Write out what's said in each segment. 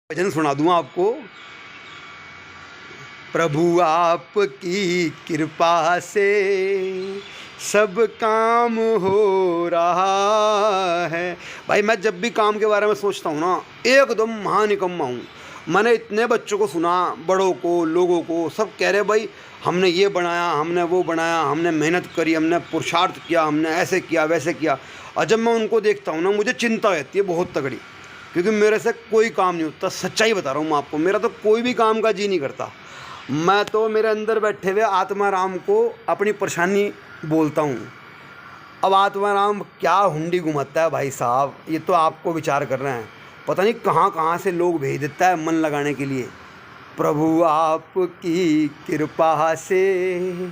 भजन सुना दूँ आपको। प्रभु आपकी कृपा से सब काम हो रहा है। भाई मैं जब भी काम के बारे में सोचता हूँ ना, एकदम महानिकम्मा हूँ। मैंने इतने बच्चों को सुना, बड़ों को, लोगों को, सब कह रहे भाई हमने ये बनाया, हमने वो बनाया, हमने मेहनत करी, हमने पुरुषार्थ किया, हमने ऐसे किया वैसे किया। और जब मैं उनको देखता हूँ ना, मुझे चिंता रहती है बहुत तगड़ी, क्योंकि मेरे से कोई काम नहीं होता। सच्चाई बता रहा हूँ मैं आपको, मेरा तो कोई भी काम का जी नहीं करता। मैं तो मेरे अंदर बैठे हुए आत्मा राम को अपनी परेशानी बोलता हूँ। अब आत्मा राम क्या हुंडी घुमाता है भाई साहब, ये तो आपको विचार कर रहे हैं। पता नहीं कहाँ कहाँ से लोग भेज देता है मन लगाने के लिए। प्रभु आपकी कृपा से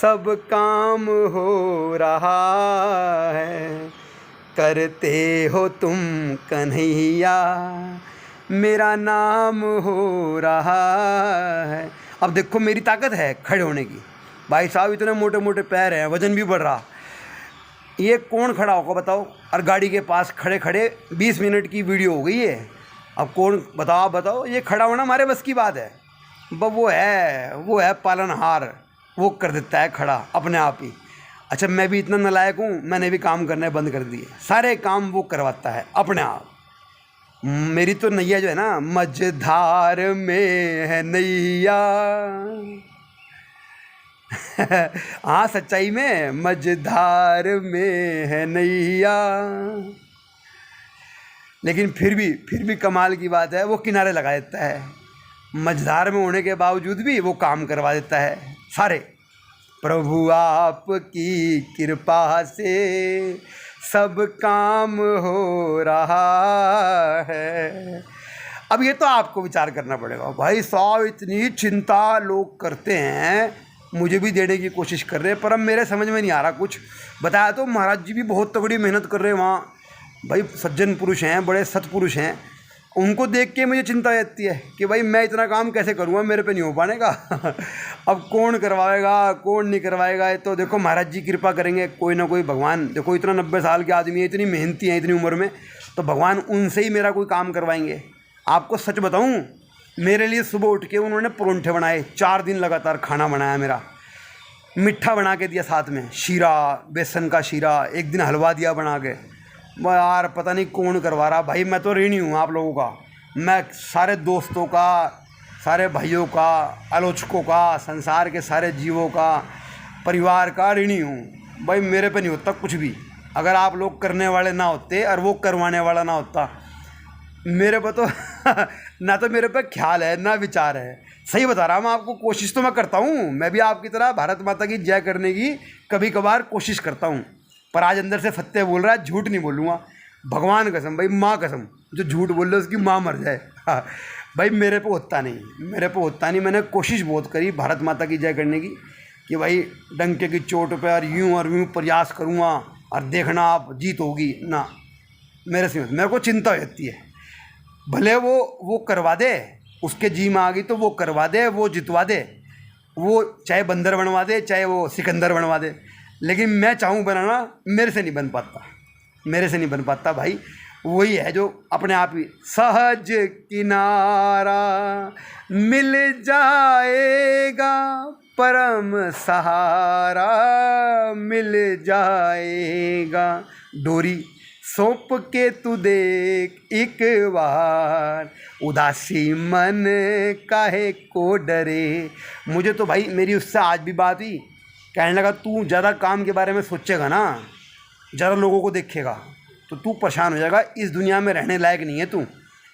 सब काम हो रहा है, करते हो तुम कन्हैया मेरा नाम हो रहा है। अब देखो मेरी ताकत है खड़े होने की। भाई साहब इतने मोटे मोटे पैर हैं, वजन भी बढ़ रहा। ये कौन खड़ा होगा बताओ? और गाड़ी के पास खड़े खड़े 20 मिनट की वीडियो हो गई है। अब कौन बताओ, आप बताओ। ये खड़ा होना हमारे बस की बात है? वो है पालनहार, वो कर देता है खड़ा अपने आप ही। अच्छा मैं भी इतना नालायक हूँ, मैंने भी काम करने बंद कर दिए। सारे काम वो करवाता है अपने आप। मेरी तो नैया जो है ना, मझधार में है नैया। हाँ सच्चाई में मझधार में है नैया। लेकिन फिर भी कमाल की बात है, वो किनारे लगा देता है। मझधार में होने के बावजूद भी वो काम करवा देता है सारे। प्रभु आपकी कृपा से सब काम हो रहा है। अब ये तो आपको विचार करना पड़ेगा भाई साहब। इतनी चिंता लोग करते हैं, मुझे भी देने की कोशिश कर रहे हैं, पर अब मेरे समझ में नहीं आ रहा कुछ। बताया तो महाराज जी भी बहुत तगड़ी मेहनत कर रहे हैं वहाँ। भाई सज्जन पुरुष हैं, बड़े सत्पुरुष हैं। उनको देख के मुझे चिंता रहती है कि भाई मैं इतना काम कैसे करूँगा, मेरे पे नहीं हो पाने का। अब कौन करवाएगा कौन नहीं करवाएगा, ये तो देखो महाराज जी कृपा करेंगे, कोई ना कोई भगवान। देखो इतना 90 साल के आदमी है, इतनी मेहनती हैं इतनी उम्र में, तो भगवान उनसे ही मेरा कोई काम करवाएंगे। आपको सच बताऊँ, मेरे लिए सुबह उठ के उन्होंने परोंठे बनाए, 4 दिन लगातार खाना बनाया मेरा। मीठा बना के दिया, साथ में शीरा, बेसन का शीरा, एक दिन हलवा दिया बना के। यार पता नहीं कौन करवा रहा। भाई मैं तो ऋणी हूँ आप लोगों का। मैं सारे दोस्तों का, सारे भाइयों का, आलोचकों का, संसार के सारे जीवों का, परिवार का ऋणी हूँ। भाई मेरे पे नहीं होता कुछ भी अगर आप लोग करने वाले ना होते और वो करवाने वाला ना होता। मेरे पे तो ना तो मेरे पे ख्याल है ना विचार है। सही बता रहा हूँ मैं आपको। कोशिश तो मैं करता हूँ, मैं भी आपकी तरह भारत माता की जय करने की कभी कभार कोशिश करता हूँ, पर आज अंदर से सत्य बोल रहा है, झूठ नहीं बोलूँगा। भगवान कसम, भाई माँ कसम, जो झूठ बोल रहे उसकी माँ मर जाए। हाँ भाई मेरे पे होता नहीं। मैंने कोशिश बहुत करी भारत माता की जय करने की, कि भाई डंके की चोट पे और यूँ प्रयास करूँगा और देखना आप जीत होगी ना। मेरे से मेरे को चिंता रहती है। भले वो करवा दे, उसके जी में आ गई तो वो करवा दे, वो जितवा दे, वो चाहे बंदर बनवा दे, चाहे वो सिकंदर बनवा दे, लेकिन मैं चाहूँ बनाना, मेरे से नहीं बन पाता भाई। वही है जो अपने आप ही सहज किनारा मिल जाएगा, परम सहारा मिल जाएगा। डोरी सौंप के तू देख एक बार, उदासी मन काहे को डरे। मुझे तो भाई मेरी उससे आज भी बात हुई, कहने लगा तू ज़्यादा काम के बारे में सोचेगा ना, ज़्यादा लोगों को देखेगा तो तू परेशान हो जाएगा। इस दुनिया में रहने लायक नहीं है तू,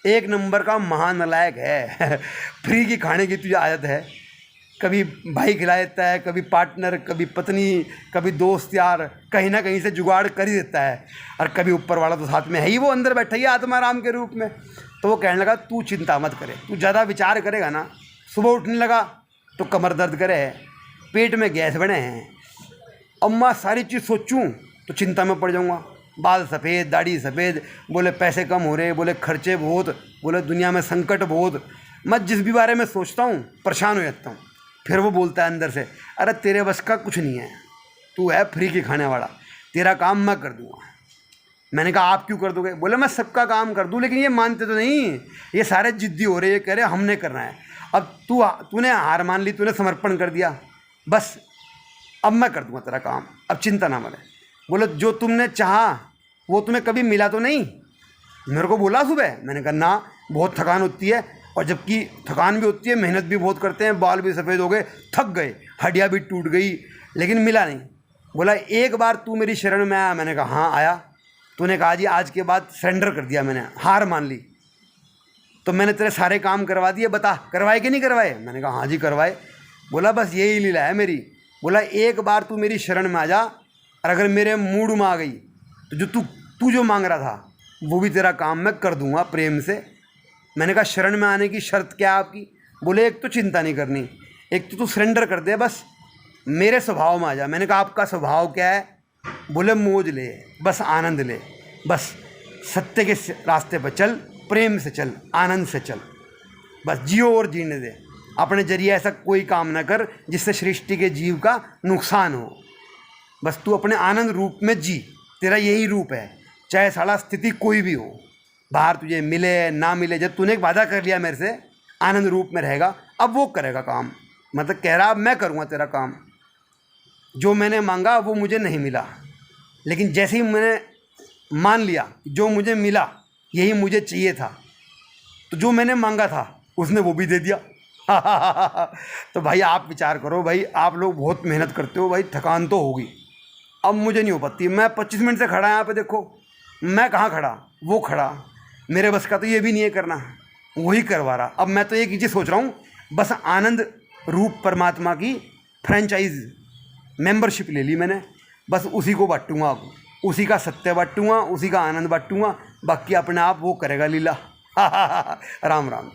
एक नंबर का महान नालायक है। फ्री की खाने की तुझे आदत है। कभी भाई खिला देता है, कभी पार्टनर, कभी पत्नी, कभी दोस्त यार, कहीं ना कहीं से जुगाड़ कर ही देता है। और कभी ऊपर वाला तो साथ में है ही, वो अंदर बैठा ही आत्मा राम के रूप में। तो वो कहने लगा तू चिंता मत करे, तू ज़्यादा विचार करेगा ना, सुबह उठने लगा तो कमर दर्द करे, पेट में गैस बने हैं। अब मैं सारी चीज़ सोचूं तो चिंता में पड़ जाऊंगा। बाल सफ़ेद, दाढ़ी सफ़ेद, बोले पैसे कम हो रहे, बोले खर्चे बहुत, बोले दुनिया में संकट बहुत। मैं जिस भी बारे में सोचता हूँ परेशान हो जाता हूँ। फिर वो बोलता है अंदर से, अरे तेरे बस का कुछ नहीं है, तू है फ्री की खाने वाला, तेरा काम मैं कर दूँगा। मैंने कहा आप क्यों कर दोगे? बोले मैं सबका काम कर दूं, लेकिन ये मानते तो नहीं, ये सारे जिद्दी हो रहे, ये कह रहे हमने करना है। अब तूने हार मान ली, तूने समर्पण कर दिया, बस अब मैं कर दूंगा तेरा काम, अब चिंता ना मरे। बोले जो तुमने चाहा वो तुम्हें कभी मिला तो नहीं? मेरे को बोला सुबह। मैंने कहा ना, बहुत थकान होती है, और जबकि थकान भी होती है, मेहनत भी बहुत करते हैं, बाल भी सफ़ेद हो गए, थक गए, हड्डियाँ भी टूट गई, लेकिन मिला नहीं। बोला एक बार तू मेरी शरण में आया? मैंने कहा हाँ आया। तूने कहा जी आज के बाद सरेंडर कर दिया, मैंने हार मान ली, तो मैंने तेरे सारे काम करवा दिए, बता करवाए कि नहीं करवाए? मैंने कहा हाँ जी करवाए। बोला बस यही लीला है मेरी। बोला एक बार तू मेरी शरण में आ जा, और अगर मेरे मूड में आ गई तो जो तू जो मांग रहा था वो भी तेरा काम मैं कर दूंगा प्रेम से। मैंने कहा शरण में आने की शर्त क्या है आपकी? बोले एक तो चिंता नहीं करनी, एक तो तू सरेंडर कर दे, बस मेरे स्वभाव में आ जा। मैंने कहा आपका स्वभाव क्या है? बोले मौज ले, बस आनंद ले, बस सत्य के रास्ते पर चल, प्रेम से चल, आनंद से चल, बस जियो और जीने दे। अपने जरिए ऐसा कोई काम ना कर जिससे सृष्टि के जीव का नुकसान हो। बस तू अपने आनंद रूप में जी, तेरा यही रूप है, चाहे साला स्थिति कोई भी हो, बाहर तुझे मिले ना मिले। जब तूने एक वादा कर लिया मेरे से आनंद रूप में रहेगा, अब वो करेगा काम। मतलब कह रहा अब मैं करूँगा तेरा काम। जो मैंने मांगा वो मुझे नहीं मिला, लेकिन जैसे ही मैंने मान लिया जो मुझे मिला यही मुझे चाहिए था, तो जो मैंने मांगा था उसने वो भी दे दिया। तो भाई आप विचार करो, भाई आप लोग बहुत मेहनत करते हो, भाई थकान तो होगी, अब मुझे नहीं हो पाती। मैं 25 मिनट से खड़ा यहाँ पे, देखो मैं कहाँ खड़ा, वो खड़ा, मेरे बस का तो ये भी नहीं है करना, वही करवा रहा। अब मैं तो एक ही चीज़ सोच रहा हूँ, बस आनंद रूप परमात्मा की फ्रेंचाइज मेंबरशिप ले ली मैंने, बस उसी को बांटूंगा, अब उसी का सत्य बांटूंगा, उसी का आनंद बांटूंगा, बाकी अपने आप वो करेगा लीला। राम राम।